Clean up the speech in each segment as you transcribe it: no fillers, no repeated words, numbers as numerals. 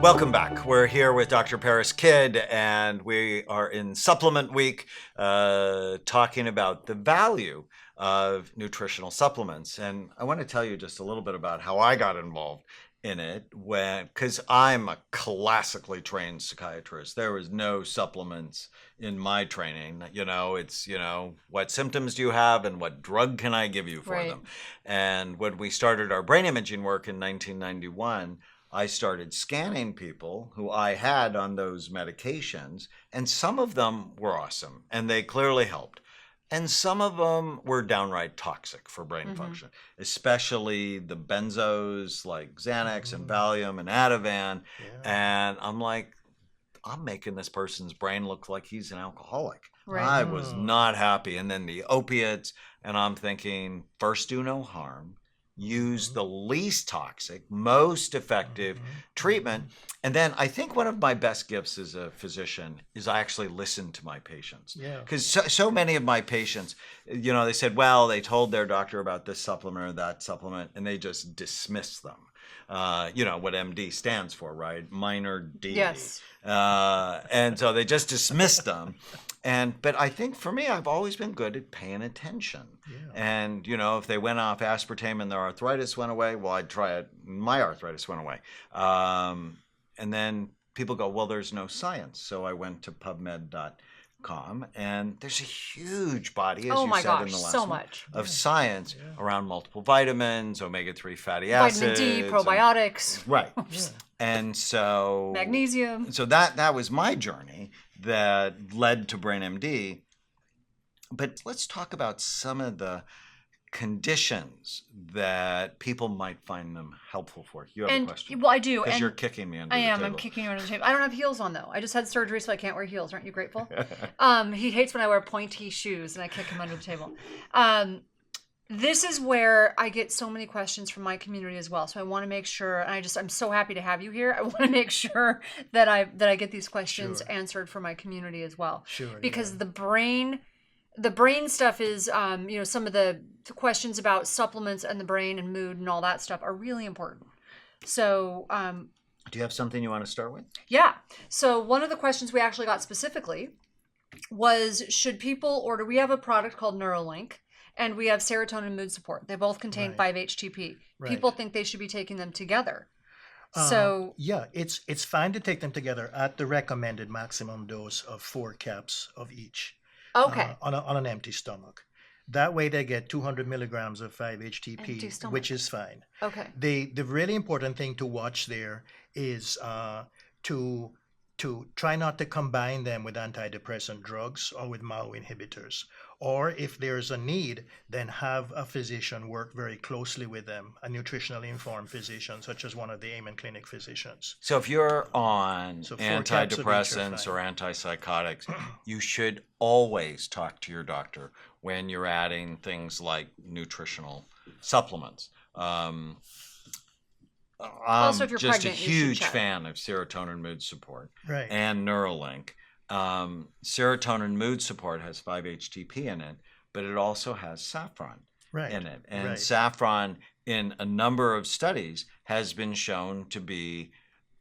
Welcome back. We're here with Dr. Parris Kidd, and we are in Supplement Week talking about the value of nutritional supplements. And I want to tell you just a little bit about how I got involved in it because I'm a classically trained psychiatrist. There was no supplements in my training. It's, what symptoms do you have and what drug can I give you for them? And when we started our brain imaging work in 1991, I started scanning people who I had on those medications, and some of them were awesome, and they clearly helped. And some of them were downright toxic for brain function, especially the benzos like Xanax and Valium and Ativan. Yeah. And I'm like, I'm making this person's brain look like he's an alcoholic. Right. I was not happy. And then the opiates, and I'm thinking, first do no harm. Use the least toxic, most effective treatment. And then I think one of my best gifts as a physician is I actually listen to my patients. Because so many of my patients, they said, well, they told their doctor about this supplement or that supplement, and they just dismiss them. What MD stands for, right? Minor D. Yes. And so they just dismissed them. But I think for me, I've always been good at paying attention. Yeah. And, if they went off aspartame and their arthritis went away, well, I'd try it. My arthritis went away. And then people go, well, there's no science. So I went to PubMed.com, and there's a huge body, as you said in the last one, of science around multiple vitamins, omega-3 fatty acids. Vitamin D, probiotics. Right. And so... magnesium. So that was my journey that led to BrainMD. But let's talk about some of the conditions that people might find them helpful for. You have a question? Well, I do. Because you're kicking me under the table. I'm kicking you under the table. I don't have heels on, though. I just had surgery, so I can't wear heels. Aren't you grateful? He hates when I wear pointy shoes, and I kick him under the table. This is where I get so many questions from my community as well. So I want to make sure, and I'm so happy to have you here. I want to make sure that I get these questions answered for my community as well. Because the brain stuff is, some of the questions about supplements and the brain and mood and all that stuff are really important. So, do you have something you want to start with? Yeah. So one of the questions we actually got specifically was, should people order? We have a product called Neuralink. And we have serotonin mood support. They both contain 5-HTP. People think they should be taking them together. So it's fine to take them together at the recommended maximum dose of 4 caps of each. Okay. On an empty stomach. That way they get 200 milligrams of 5-HTP, which is fine. Okay. The really important thing to watch there is to try not to combine them with antidepressant drugs or with MAO inhibitors. Or if there's a need, then have a physician work very closely with them, a nutritionally informed physician, such as one of the Amen Clinic physicians. So if you're on antidepressants or antipsychotics, you should always talk to your doctor when you're adding things like nutritional supplements. I'm also, if you're just pregnant, a huge fan of serotonin mood support and Neuralink. Serotonin mood support has 5-HTP in it, but it also has saffron in it. And saffron, in a number of studies, has been shown to be,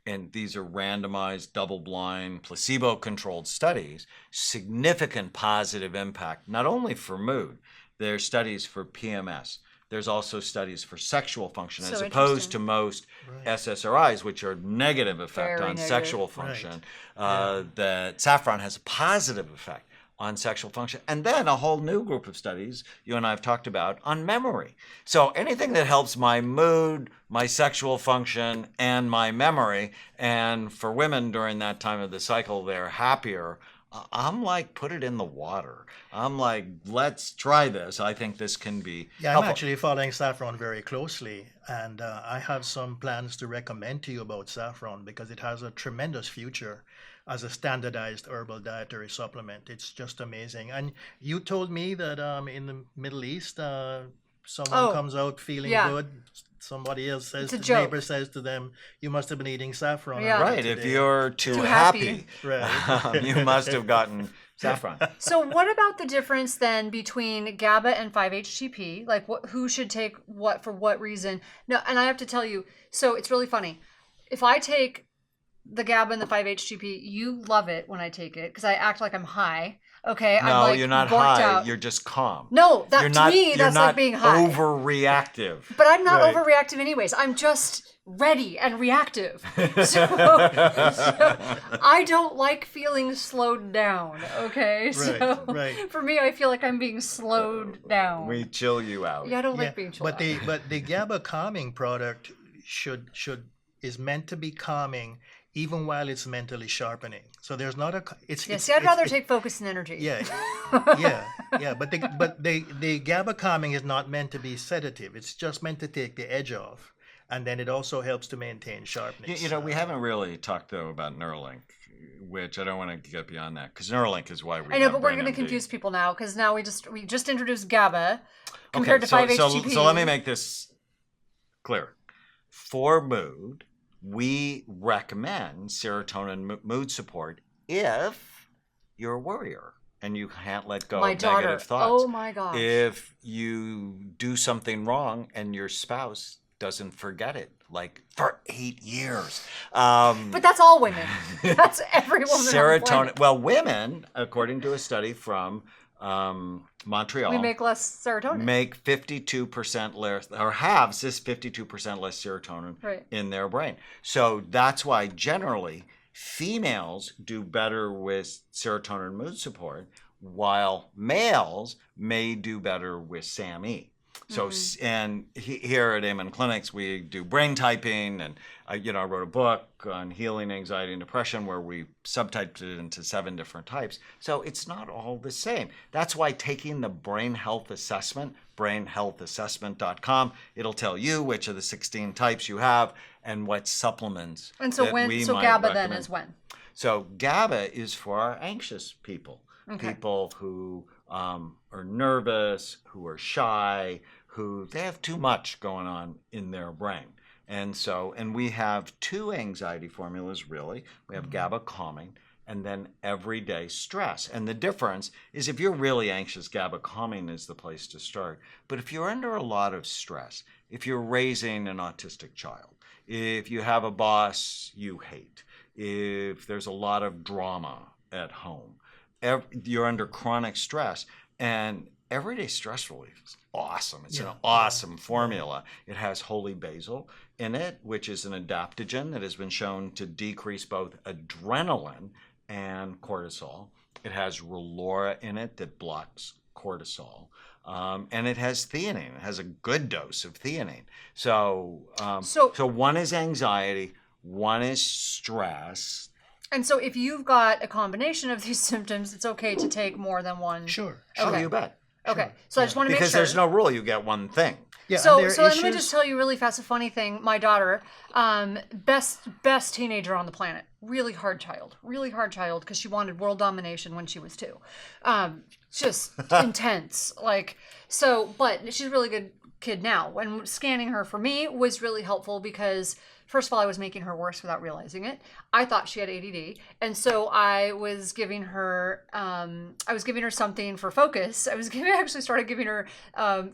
and these are randomized, double-blind, placebo-controlled studies, significant positive impact, not only for mood. There are studies for PMS. There's also studies for sexual function, as opposed to most SSRIs, which are negative effect on sexual function. That saffron has a positive effect on sexual function. And then a whole new group of studies you and I have talked about on memory. So anything that helps my mood, my sexual function, and my memory, and for women during that time of the cycle, they're happier. I'm like, put it in the water. I'm like, let's try this. I think this can be helpful. I'm actually following saffron very closely, and I have some plans to recommend to you about saffron because it has a tremendous future as a standardized herbal dietary supplement. It's just amazing. And you told me that in the Middle East, someone comes out feeling good. Somebody else says, the neighbor says to them, you must have been eating saffron. Yeah. Right. Today. If you're too happy, you must have gotten saffron. So what about the difference then between GABA and 5-HTP? Like who should take what for what reason? No, and I have to tell you, so it's really funny. If I take the GABA and the 5-HTP, you love it when I take it because I act like I'm high. Okay, No, I'm like you're not burnt high. out. You're just calm. No, You're to me, you're that's not like being high. overreactive. But I'm not Right. overreactive anyways. I'm just ready and reactive. So I don't like feeling slowed down, okay? So right. for me, I feel like I'm being slowed down. We chill you out. Yeah, I don't like being chilled but out. the GABA calming product is meant to be calming even while it's mentally sharpening. So there's not a it's Yeah, it's, see, I'd it's- rather it- take focus and energy. yeah yeah but the GABA calming is not meant to be sedative. It's just meant to take the edge off, and then it also helps to maintain sharpness. You know, we haven't really talked though about Neuralink, which I don't want to get beyond that because Neuralink is why we. I know, have but we're going to BrainMD. confuse people now because now we just introduced GABA compared to 5-HTP. So let me make this clear. For mood, we recommend serotonin mood support if you're a worrier and you can't let go My of daughter. negative thoughts. Oh my gosh. If you do something wrong and your spouse doesn't forget it, like for 8 years. But that's all women. That's every woman. On the Serotonin. planet. Well, women, according to a study from Montreal, We make less serotonin. make 52% less, or have this 52% less serotonin Right. in their brain. So that's why generally females do better with serotonin mood support, while males may do better with SAMe. So, and here at Amen Clinics, we do brain typing, and I wrote a book on healing anxiety and depression where we subtyped it into 7 different types. So it's not all the same. That's why taking the brain health assessment, brainhealthassessment.com, it'll tell you which of the 16 types you have and what supplements. And so that when we so might GABA then recommend. is when? So GABA is for our anxious people, Okay. people who are nervous, who are shy, who they have too much going on in their brain. And we have 2 anxiety formulas really. We have GABA calming and then everyday stress. And the difference is if you're really anxious, GABA calming is the place to start. But if you're under a lot of stress, if you're raising an autistic child, if you have a boss you hate, if there's a lot of drama at home, you're under chronic stress, and everyday stress relief is awesome. It's an awesome formula. It has holy basil in it, which is an adaptogen that has been shown to decrease both adrenaline and cortisol. It has Relora in it that blocks cortisol. And it has theanine. It has a good dose of theanine. So one is anxiety, one is stress. And so if you've got a combination of these symptoms, it's okay to take more than one. Sure. Okay. You bet. Okay. So I just want to make sure. Because there's no rule. You get one thing. Yeah, So, and there so are let me issues- just tell you really fast a funny thing. My daughter, best teenager on the planet. Really hard child because she wanted world domination when she was 2. Just intense. But she's a really good kid now. When scanning her for me was really helpful because first of all, I was making her worse without realizing it. I thought she had ADD, and so I was giving her something for focus. Actually started giving her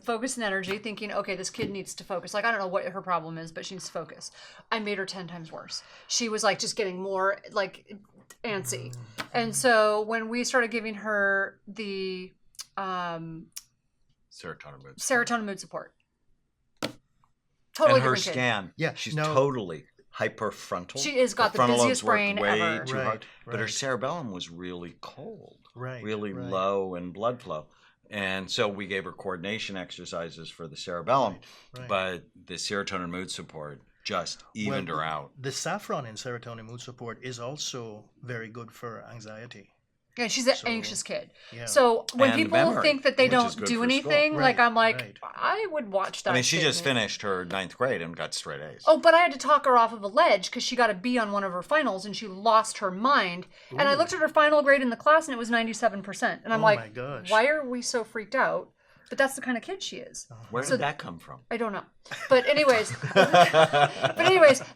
focus and energy, thinking, okay, this kid needs to focus. Like I don't know what her problem is, but she needs to focus. I made her 10 times worse. She was like just getting more like antsy, and so when we started giving her the serotonin mood support. Totally and her different kid. scan, Yeah, she's no. totally hyperfrontal. She has got Her the frontal lobes busiest worked brain way ever. too Right, hard, but her right. cerebellum was really cold, Right, really right. low in blood flow. And so we gave her coordination exercises for the cerebellum, Right. but the serotonin mood support just evened her out. The saffron in serotonin mood support is also very good for anxiety. Yeah, she's an So, anxious kid. yeah. So when And people memory, think that they which is don't good do for anything, school. like Right, I'm like, right. I would watch that. I mean, she kid, just man. finished her 9th grade and got straight A's. Oh, but I had to talk her off of a ledge because she got a B on one of her finals and she lost her mind. And I looked at her final grade in the class and it was 97%. And I'm Oh like, my gosh. why are we so freaked out? But that's the kind of kid she is. Where so- did that come from? I don't know. But anyways,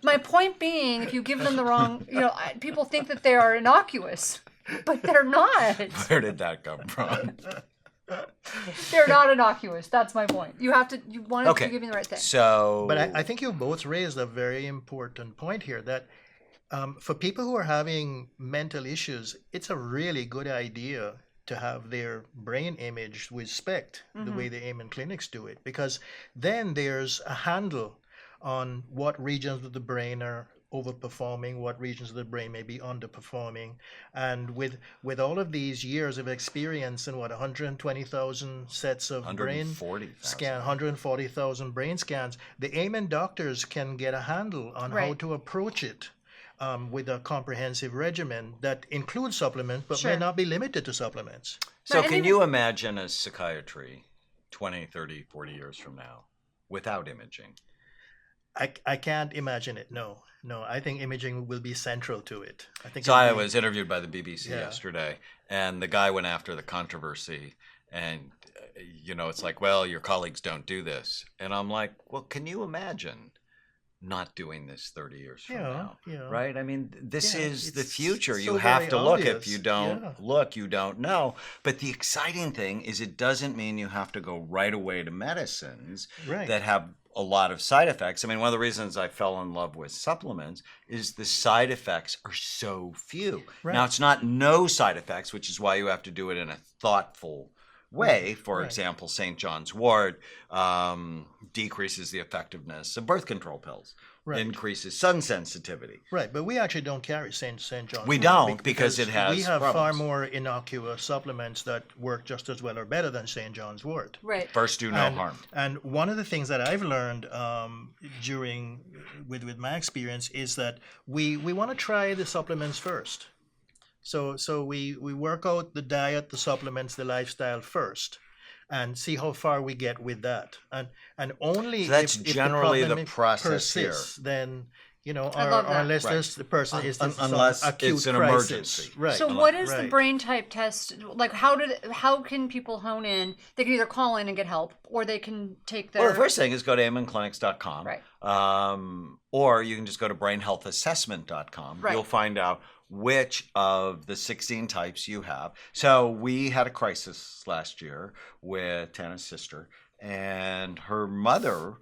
my point being, if you give them the wrong, people think that they are innocuous, but they're not. Where did that come from? They're not innocuous. That's my point. You want to Okay. be giving the right thing. So, But I think you both raised a very important point here that For people who are having mental issues, it's a really good idea to have their brain imaged with SPECT, the way the Amen clinics do it, because then there's a handle on what regions of the brain are overperforming, what regions of the brain may be underperforming. And with all of these years of experience and 120,000 sets of brain 140,000 brain scans, the Amen doctors can get a handle on how to approach it. With a comprehensive regimen that includes supplements, but may not be limited to supplements. So can you imagine a psychiatry 20, 30, 40 years from now without imaging? I can't imagine it. No. I think imaging will be central to it. I was interviewed by the BBC yesterday, and the guy went after the controversy, and it's like, well, your colleagues don't do this, and I'm like, well, can you imagine not doing this 30 years from now, right? I mean, this is the future. You have to look. If you don't look, you don't know. But the exciting thing is it doesn't mean you have to go right away to medicines that have a lot of side effects. I mean, one of the reasons I fell in love with supplements is the side effects are so few. Now, it's not no side effects, which is why you have to do it in a thoughtful way. For example, St. John's wort decreases the effectiveness of birth control pills, increases sun sensitivity. Right, but we actually don't carry St. John's. We don't because it has We have problems. far more innocuous supplements that work just as well or better than St. John's wort. Right. First, do no harm. And one of the things that I've learned with my experience is that we want to try the supplements first. So we work out the diet, the supplements, the lifestyle first, and see how far we get with that. And only that's if generally the problem the process persists, then or that. unless the person is unless some acute it's an crisis. emergency. Right. So what is the brain type test? Like how can people hone in? They can either call in and get help, or they can take their... Well, the first thing is go to amenclinics.com. Right. Or you can just go to brainhealthassessment.com. Right. You'll find out which of the 16 types you have. So we had a crisis last year with Tana's sister, and her mother,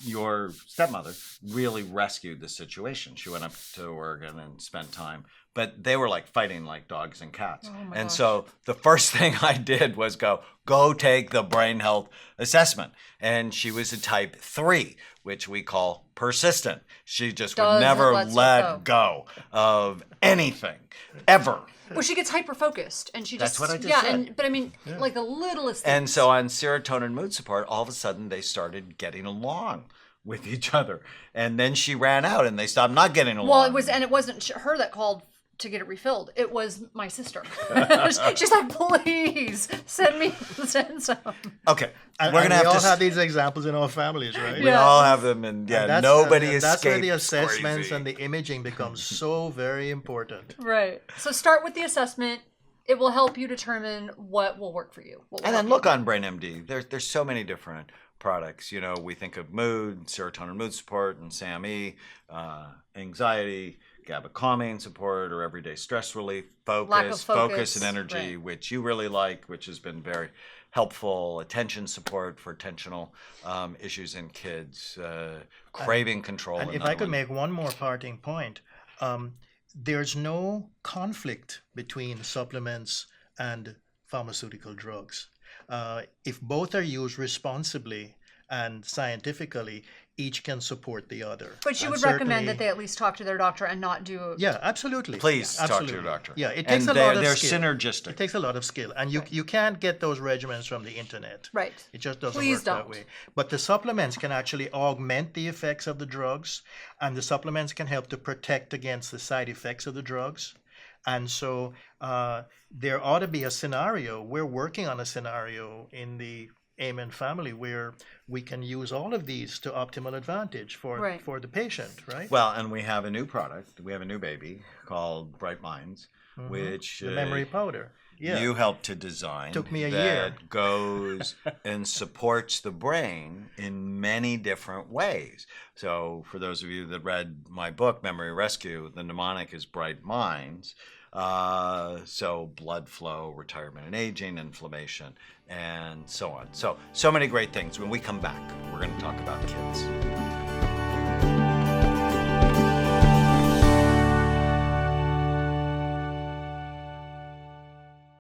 your stepmother, really rescued the situation. She went up to Oregon and spent time, but they were like fighting like dogs and cats. And so the first thing I did was go take the brain health assessment. And she was a type 3, which we call persistent. She just would never let go of anything, ever. Well, she gets hyper focused, and she just That's what I just said. but I mean, like the littlest things. And so on serotonin mood support, all of a sudden they started getting along with each other, and then she ran out, and they stopped not getting along. Well, it wasn't her that called to get it refilled. It was my sister. She's like, please send some. Okay, And, we're gonna we have all to. have these examples in our families, right? We all have them, and nobody escapes. That's where the assessments crazy. and the imaging becomes so very important. Right. So start with the assessment. It will help you determine what will work for you. And then look on BrainMD. There's so many different products. We think of mood, serotonin mood support, and SAMe, anxiety, GABA calming support, or everyday stress relief, focus and energy, which you really like, which has been very helpful, attention support for attentional issues in kids, craving control. And if I could make one more parting point, there's no conflict between supplements and pharmaceutical drugs. If both are used responsibly and scientifically, each can support the other. But you would recommend that they at least talk to their doctor and not do... Yeah, absolutely. Please absolutely. talk to your doctor. Yeah, it takes a lot of skill. They're synergistic. It takes a lot of skill. And you can't get those regimens from the internet. Right. It just doesn't work that way. But the supplements can actually augment the effects of the drugs, and the supplements can help to protect against the side effects of the drugs. And so there ought to be a scenario. We're working on a scenario in the Amen family where we can use all of these to optimal advantage for the patient, right? Well, and we have a new product. We have a new baby called Bright Minds, which the memory powder. Yeah. You helped to design. Took me a that year. Goes and supports the brain in many different ways. So for those of you that read my book, Memory Rescue, the mnemonic is Bright Minds. So blood flow, retirement and aging, inflammation, and so on. So many great things. When we come back, we're going to talk about kids.